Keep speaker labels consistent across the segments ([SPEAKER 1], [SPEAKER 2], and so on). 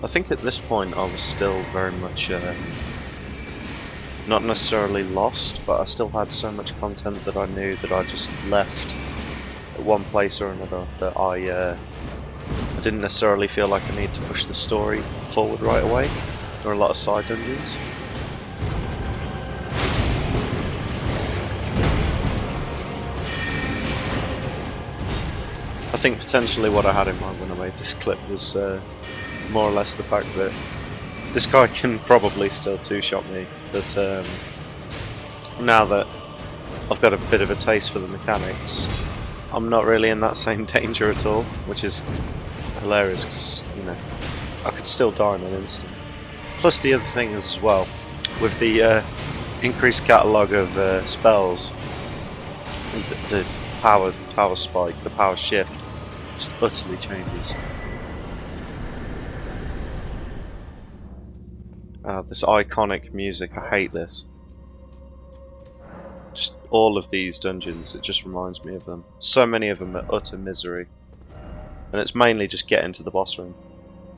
[SPEAKER 1] I think at this point I was still very much not necessarily lost, but I still had so much content that I knew that I just left at one place or another, that I didn't necessarily feel like I need to push the story forward right away. There are a lot of side dungeons. I think potentially what I had in mind when I made this clip was more or less the fact that this guy can probably still two-shot me, but now that I've got a bit of a taste for the mechanics, I'm not really in that same danger at all, which is hilarious because, you know, I could still die in an instant. Plus the other thing is as well, with the increased catalogue of spells, the power spike, the power shift, just utterly changes. This iconic music, I hate this. Just all of these dungeons, it just reminds me of them. So many of them are utter misery. And it's mainly just getting to the boss room.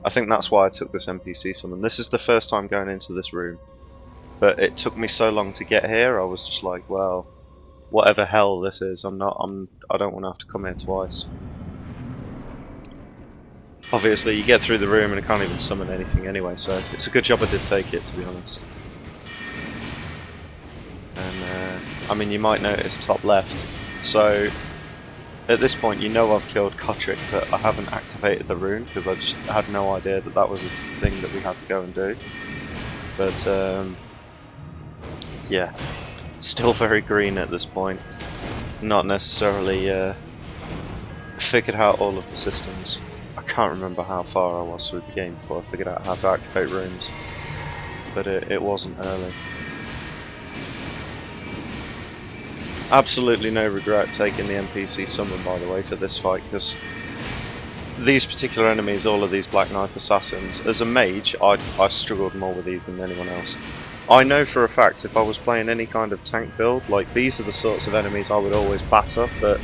[SPEAKER 1] I think that's why I took this NPC summon. This is the first time going into this room. But it took me so long to get here, I was just like, well, whatever hell this is, I don't want to have to come here twice. Obviously, you get through the room and I can't even summon anything anyway, so it's a good job I did take it, to be honest. And, I mean, you might notice top left. So, at this point, you know I've killed Kotrick, but I haven't activated the rune, because I just had no idea that that was a thing that we had to go and do. But, yeah, still very green at this point. Not necessarily figured out all of the systems. I can't remember how far I was through the game before I figured out how to activate runes, but it wasn't early. Absolutely no regret taking the NPC summon, by the way, for this fight, because these particular enemies, all of these Black Knife assassins, as a mage, I struggled more with these than anyone else. I know for a fact if I was playing any kind of tank build, like these are the sorts of enemies I would always batter, but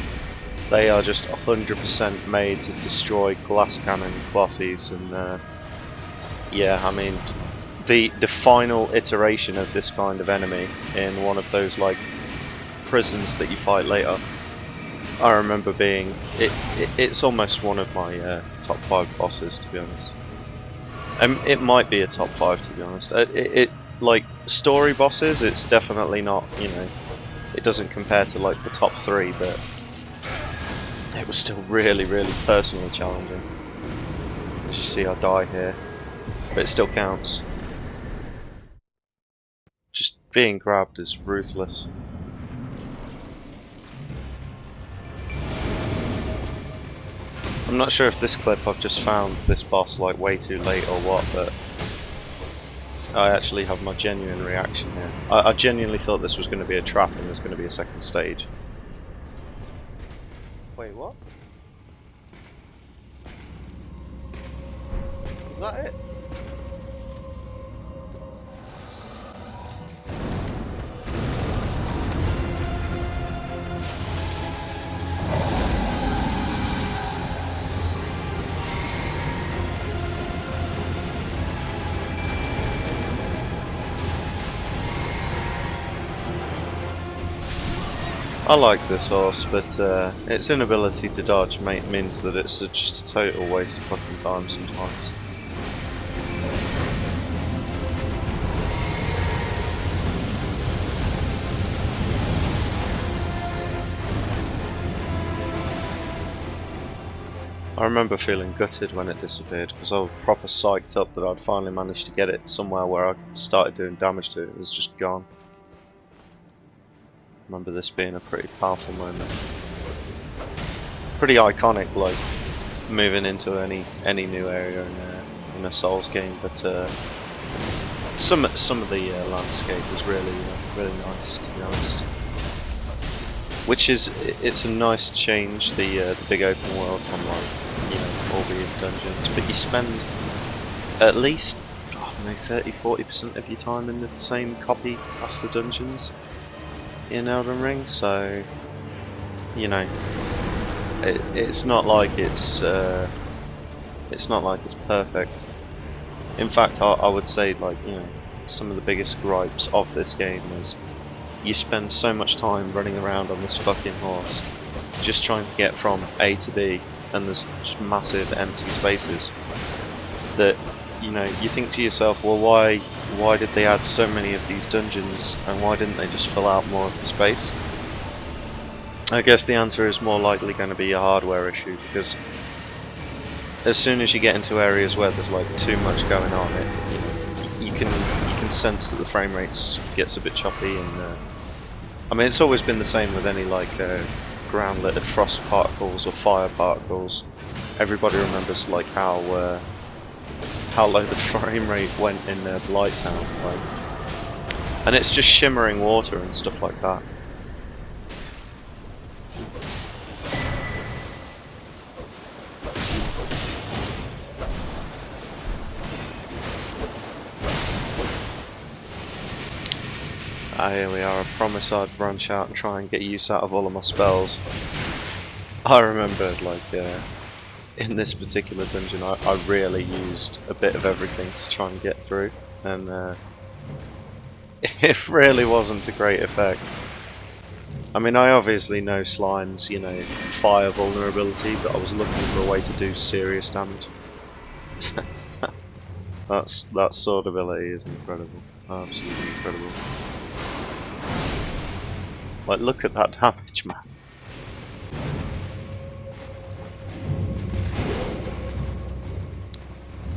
[SPEAKER 1] they are just 100% made to destroy glass cannon clothies, and yeah, I mean, the final iteration of this kind of enemy in one of those like prisons that you fight later, I remember being it's almost one of my top 5 bosses, to be honest. It might be a top 5, to be honest. It like story bosses, it's definitely not, you know, it doesn't compare to like the top 3, but it was still really, really personally challenging. As you see, I die here, but it still counts. Just being grabbed is ruthless. I'm not sure if this clip I've just found this boss like way too late or what, but I actually have my genuine reaction here. I genuinely thought this was going to be a trap and there's going to be a second stage. Wait, what? Is that it? I like this horse, but its inability to dodge means that it's just a total waste of fucking time sometimes. I remember feeling gutted when it disappeared, because I was proper psyched up that I'd finally managed to get it somewhere where I started doing damage to it. It was just gone. I remember this being a pretty powerful moment. Pretty iconic, like moving into any new area in a Souls game, but some of the landscape was really nice, to be honest. Which is, it's a nice change, the big open world from like, you know, all the dungeons, but you spend at least, I don't know, 30-40% of your time in the same copy pasta dungeons in Elden Ring, so you know, it's not like it's perfect, In fact, I would say, like, you know, some of the biggest gripes of this game is you spend so much time running around on this fucking horse just trying to get from A to B, and there's just massive empty spaces that, you know, you think to yourself, well, why did they add so many of these dungeons, and why didn't they just fill out more of the space? I guess the answer is more likely going to be a hardware issue, because as soon as you get into areas where there's like too much going on, you can sense that the frame rates gets a bit choppy, and I mean, it's always been the same with any like ground littered frost particles or fire particles. Everybody remembers like how low the frame rate went in Blighttown, like, and it's just shimmering water and stuff like that. Here we are. I promise I'd branch out and try and get use out of all of my spells. I remember, like, in this particular dungeon, I really used a bit of everything to try and get through, and it really wasn't a great effect. I mean, I obviously know Slime's, you know, fire vulnerability, but I was looking for a way to do serious damage. That sword ability is incredible, absolutely incredible. Like, look at that damage, man.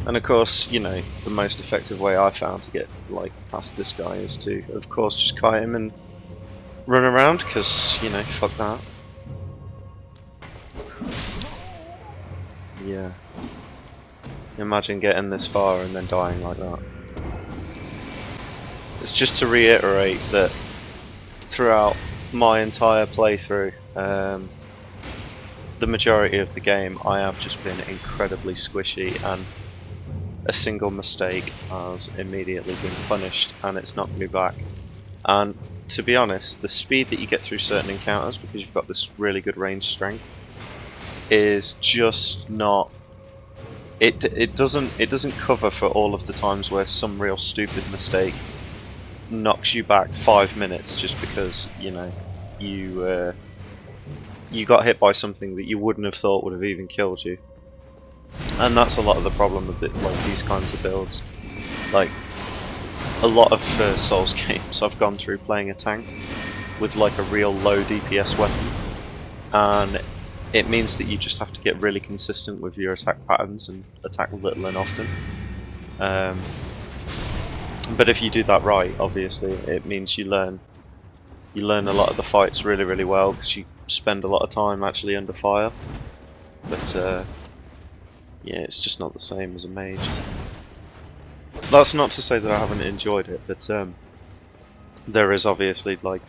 [SPEAKER 1] And of course, you know, the most effective way I found to get, like, past this guy is to, of course, just kite him and run around, because, you know, fuck that. Yeah. Imagine getting this far and then dying like that. It's just to reiterate that throughout my entire playthrough, the majority of the game, I have just been incredibly squishy, and a single mistake has immediately been punished and it's knocked me back. And to be honest, the speed that you get through certain encounters, because you've got this really good range strength, is just not. It doesn't cover for all of the times where some real stupid mistake knocks you back 5 minutes just because, you know, you got hit by something that you wouldn't have thought would have even killed you. And that's a lot of the problem with it, like these kinds of builds. Like, a lot of Souls games I've gone through playing a tank with like a real low DPS weapon, and it means that you just have to get really consistent with your attack patterns and attack little and often. But if you do that right, obviously, it means you learn a lot of the fights really, really well, because you spend a lot of time actually under fire. But yeah, it's just not the same as a mage. That's not to say that I haven't enjoyed it, but there is obviously like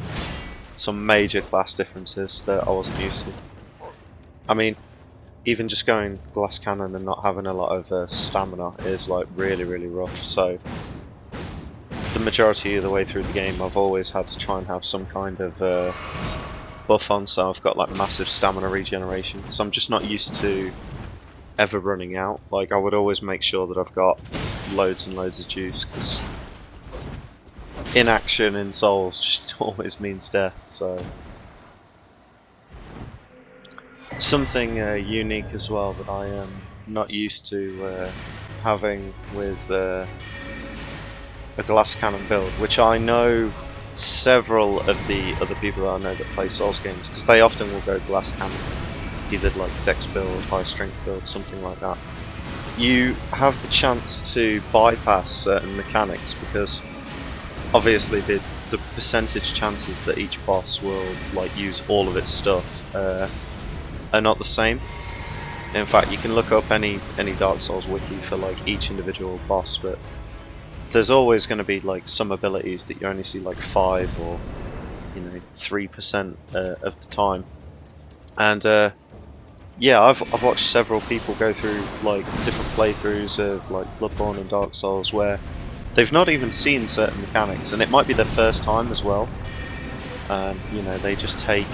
[SPEAKER 1] some major class differences that I wasn't used to. I mean, even just going glass cannon and not having a lot of stamina is like really, really rough. So the majority of the way through the game, I've always had to try and have some kind of buff on, so I've got like massive stamina regeneration. So I'm just not used to ever running out. Like, I would always make sure that I've got loads and loads of juice, because inaction in Souls just always means death. So something unique as well that I am not used to having with a glass cannon build, which I know several of the other people that I know that play Souls games, because they often will go glass cannon, either like dex build, high strength build, something like that. You have the chance to bypass certain mechanics, because obviously the percentage chances that each boss will like use all of its stuff are not the same. In fact, you can look up any Dark Souls wiki for like each individual boss, but there's always going to be like some abilities that you only see like 5 or 3% of the time. And yeah, I've watched several people go through like different playthroughs of like Bloodborne and Dark Souls where they've not even seen certain mechanics, and it might be their first time as well. They just take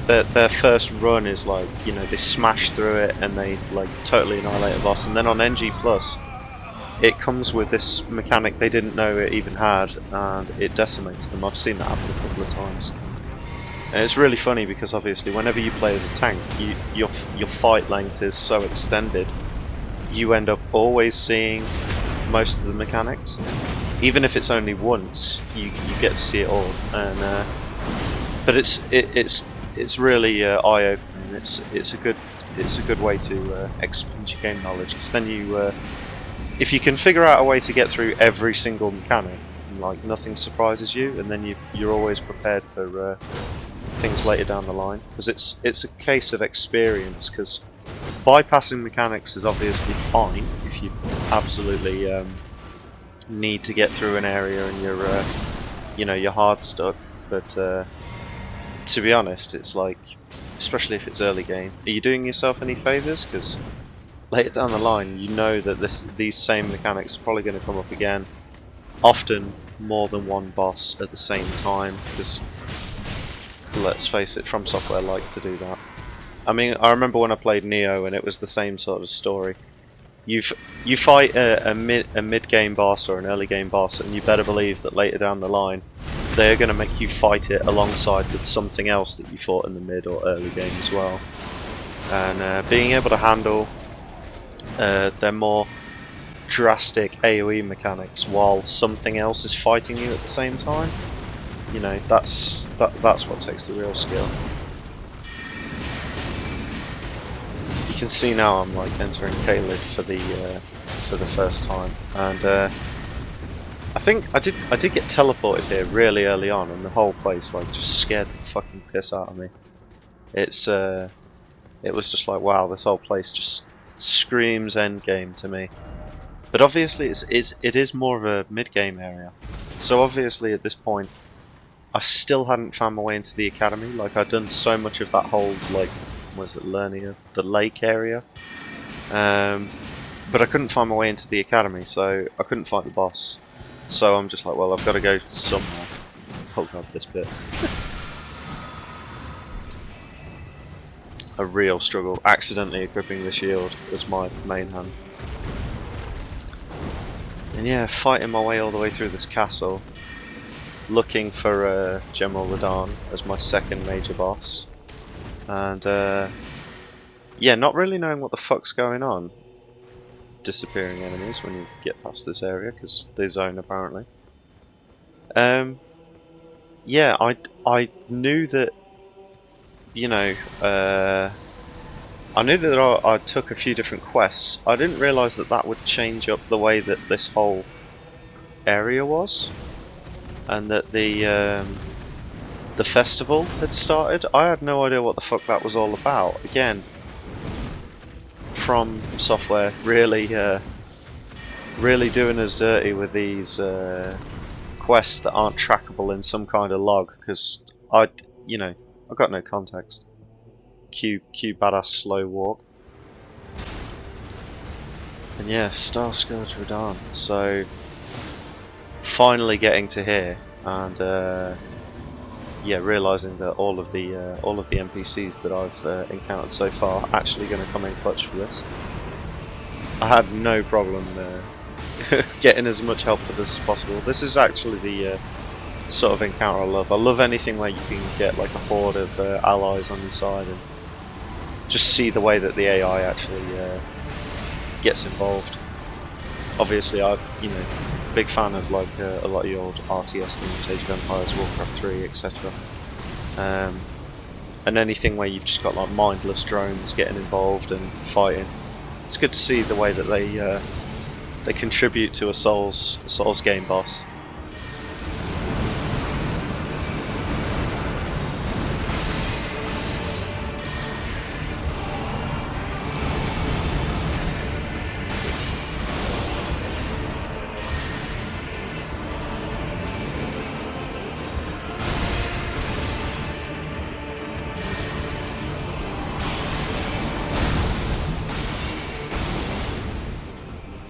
[SPEAKER 1] their first run is like, you know, they smash through it and they like totally annihilate a boss, and then on NG Plus it comes with this mechanic they didn't know it even had, and it decimates them. I've seen that happen a couple of times. And it's really funny because obviously whenever you play as a tank, your fight length is so extended, you end up always seeing most of the mechanics. Even if it's only once, you get to see it all. And but it's really eye-opening. It's a good way to expand your game knowledge, because then you if you can figure out a way to get through every single mechanic, like nothing surprises you, and then you're always prepared for things later down the line, because it's a case of experience. Because bypassing mechanics is obviously fine if you absolutely need to get through an area and you're you know, you're hard stuck. But to be honest, it's like, especially if it's early game, are you doing yourself any favours? Because later down the line, you know that these same mechanics are probably going to come up again, often more than one boss at the same time, because let's face it, From Software like to do that. I mean, I remember when I played Neo and it was the same sort of story. You fight a mid-game boss or an early game boss, and you better believe that later down the line they're going to make you fight it alongside with something else that you fought in the mid or early game as well. And being able to handle their more drastic AoE mechanics while something else is fighting you at the same time, you know, that's what takes the real skill. You can see now I'm like entering Caleb for the first time, and I think I did get teleported here really early on, and the whole place like just scared the fucking piss out of me. It was just like, wow, this whole place just screams endgame to me. But obviously it is more of a mid-game area, so obviously at this point I still hadn't found my way into the academy. Like, I'd done so much of that whole, like, was it Lernia, the lake area, but I couldn't find my way into the academy, so I couldn't fight the boss. So I'm just like, well, I've got to go somewhere. Oh god, this bit. A real struggle. Accidentally equipping the shield as my main hand. And yeah, fighting my way all the way through this castle, looking for General Radahn as my second major boss, and yeah, not really knowing what the fuck's going on. Disappearing enemies when you get past this area, because they zone apparently. Yeah, I knew that, you know, I knew that I took a few different quests. I didn't realise that that would change up the way that this whole area was, and that the festival had started. I had no idea what the fuck that was all about. Again, From Software really really doing us dirty with these quests that aren't trackable in some kind of log, because I got no context. Cue badass slow walk. And yeah, Star Scourge Radahn. So finally getting to here, and yeah, realizing that all of the NPCs that I've encountered so far are actually going to come in clutch for this. I had no problem getting as much help with this as possible. This is actually the sort of encounter I love. I love anything where you can get like a horde of allies on your side and just see the way that the AI actually gets involved. Obviously, I'm big fan of like a lot of the old RTS games, Age of Empires, Warcraft 3, etc. And anything where you've just got like mindless drones getting involved and fighting. It's good to see the way that they contribute to a Souls game boss.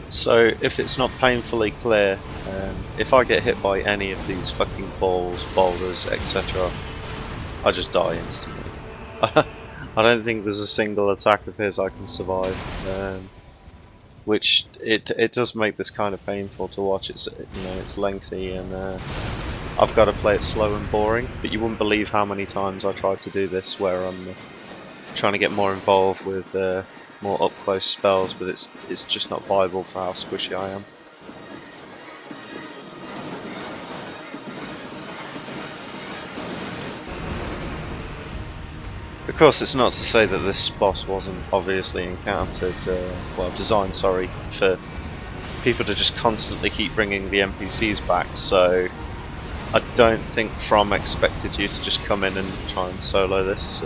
[SPEAKER 1] So if it's not painfully clear, if I get hit by any of these fucking balls, boulders, etc., I just die instantly. I don't think there's a single attack of his I can survive, which it does make this kind of painful to watch. It's it's lengthy and I've got to play it slow and boring. But you wouldn't believe how many times I tried to do this where I'm trying to get more involved with more up close spells, but it's just not viable for how squishy I am. Of course, it's not to say that this boss wasn't obviously encountered, well, designed, sorry, for people to just constantly keep bringing the NPCs back, so I don't think From expected you to just come in and try and solo this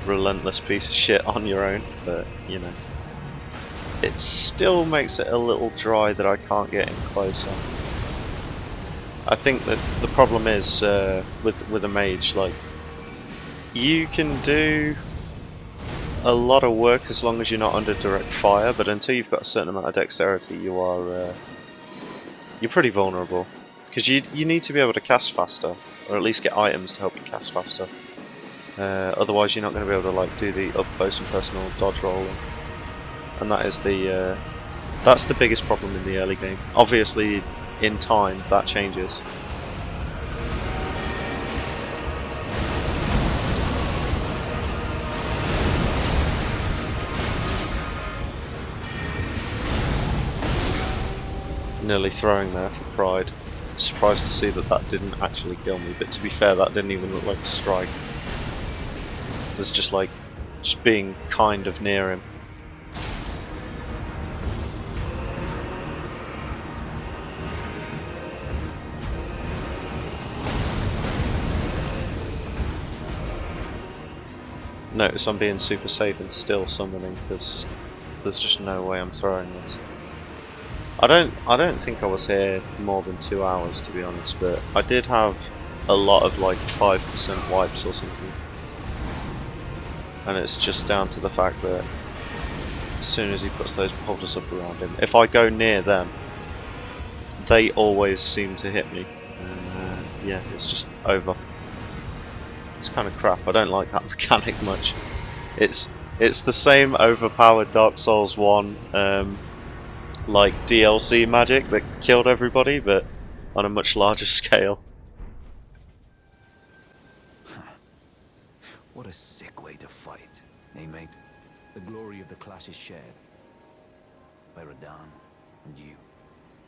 [SPEAKER 1] relentless piece of shit on your own, but, you know. It still makes it a little dry that I can't get in closer. I think that the problem is, with a mage, like, you can do a lot of work as long as you're not under direct fire, but until you've got a certain amount of dexterity, you're pretty vulnerable. Because you need to be able to cast faster, or at least get items to help you cast faster. Otherwise, you're not going to be able to like do the up close and personal dodge rolling, and that is that's the biggest problem in the early game. Obviously, in time that changes. Nearly throwing there for pride. Surprised to see that that didn't actually kill me, but to be fair, that didn't even look like a strike. There's just being kind of near him. Notice I'm being super safe and still summoning because there's just no way I'm throwing this. I don't think I was here more than 2 hours, to be honest, but I did have a lot of like 5% wipes or something. And it's just down to the fact that as soon as he puts those boulders up around him, if I go near them, they always seem to hit me. And yeah, it's just over. It's kind of crap. I don't like that mechanic much. It's the same overpowered Dark Souls 1 like DLC magic that killed everybody, but on a much larger scale.
[SPEAKER 2] What a sick way to fight, eh, mate? The glory of the clash is shared by Radahn and you,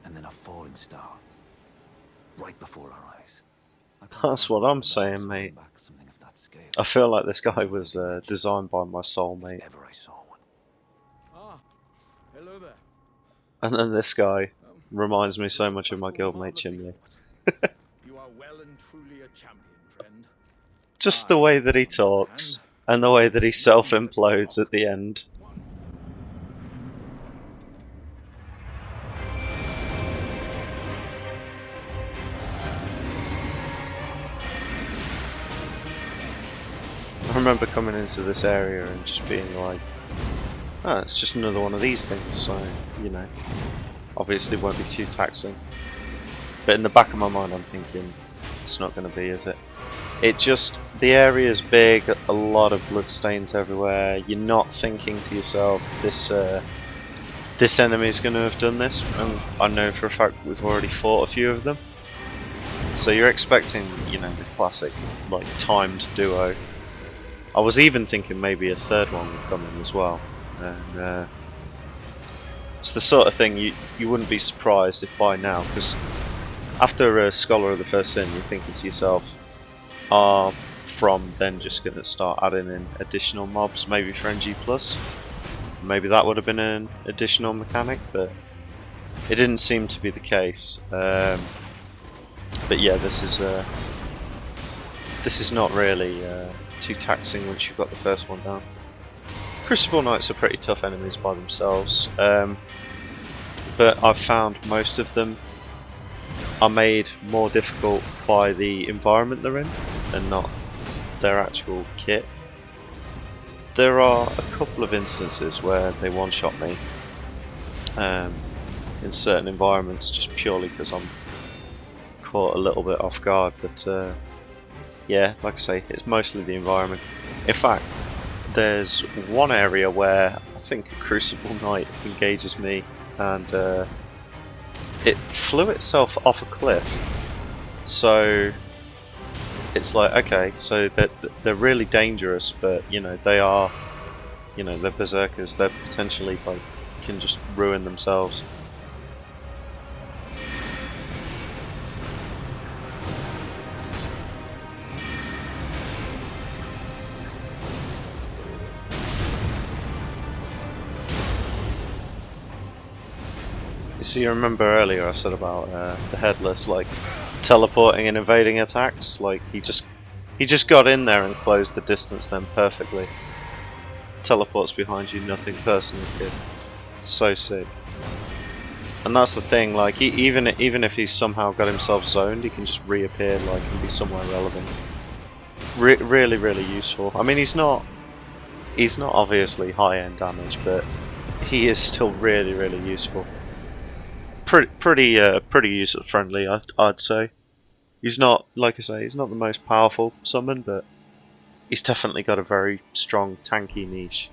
[SPEAKER 2] and then a falling star right before our eyes.
[SPEAKER 1] That's what I'm saying, mate. I feel like this guy was designed by my soulmate.
[SPEAKER 3] Ah, hello there.
[SPEAKER 1] And then this guy reminds me so much of my guildmate Chimney.
[SPEAKER 3] You are well and truly a champion, friend.
[SPEAKER 1] Just the way that he talks, and the way that he self-implodes at the end. I remember coming into this area and just being like, oh, it's just another one of these things, so, you know, obviously won't be too taxing. But in the back of my mind I'm thinking, it's not going to be, is it? The area's big, a lot of bloodstains everywhere, you're not thinking to yourself, this enemy's going to have done this, and I know for a fact we've already fought a few of them. So you're expecting, you know, the classic, like, timed duo. I was even thinking maybe a third one would come in as well. And it's the sort of thing you wouldn't be surprised if by now, because after a Scholar of the First Sin, you're thinking to yourself, are From then just going to start adding in additional mobs, maybe for NG+? Maybe that would have been an additional mechanic, but it didn't seem to be the case. But yeah, this is not really too taxing once you've got the first one down. Crucible Knights are pretty tough enemies by themselves, but I've found most of them are made more difficult by the environment they're in and not their actual kit. There are a couple of instances where they one-shot me in certain environments just purely because I'm caught a little bit off guard, but yeah, like I say, it's mostly the environment. In fact, there's one area where I think a Crucible Knight engages me, and it flew itself off a cliff. So it's like, okay, so they're really dangerous, but you know they are, you know, they're berserkers. They're potentially like can just ruin themselves. So you remember earlier I said about the headless, like teleporting and evading attacks. Like he just got in there and closed the distance then perfectly. Teleports behind you, nothing personal, kid. So sick. And that's the thing. Like even if he's somehow got himself zoned, he can just reappear like and be somewhere relevant. Really, really useful. I mean, he's not obviously high end damage, but he is still really, really useful. Pretty user friendly, I'd say. He's not, like I say, he's not the most powerful summon, but he's definitely got a very strong tanky niche.